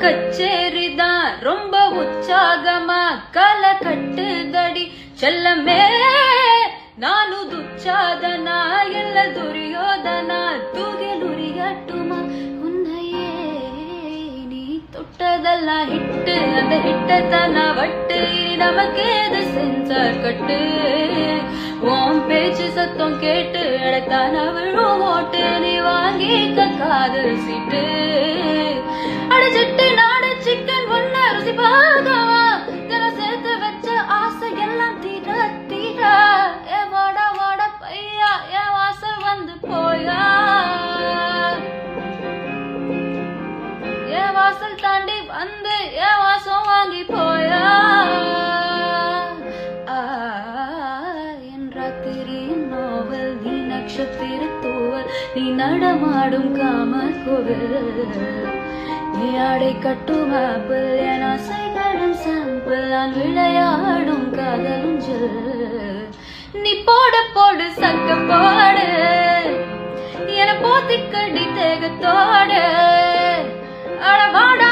கச்சேரிதான் ரொம்ப உற்சாகமா கலை கட்டுதடி செல்லமே. நானு துச்சாதனா இல்ல துரியோதனா தூகிலுரியட்டுமா உன்னையே. நீ தொட்டதெல்லாம் ஹிட்டு அந்த ஹிட்டத்தனா வட்டு நமக்கு எது சென்சார் கட்டு. உன் பேச்சு சத்தம் கேட்டு இடத்தான விழும் ஓட்டு நீ வாங்கிக்க காதல் சீட்டு. அடிச்சிட்டு நாடு சிக்கன் ஒன்ன ருசி பார்க்கவா தினம் சேர்த்து வச்ச ஆசை எல்லாம் தீர தீர. ஏ வாடா வாடா பையா என் வாசல் வந்து போயா. என் வாசல் தாண்டி வந்து என் வாசம் வாங்கி போயா. என் ராத்திரியின் நோவல் நீ நட்சத்திர தூவல் நீ நடமாடும் காம கோவில். நீ ஆடை கட்டும் ஆப்பிள் என் ஆசைகளும் சாம்பிள் நான் விளையாடும் காதலும் ஜெல். நீ போட போடு சக்க போடு என போத்திக்கடி தேகத்தோடு. அட வாடா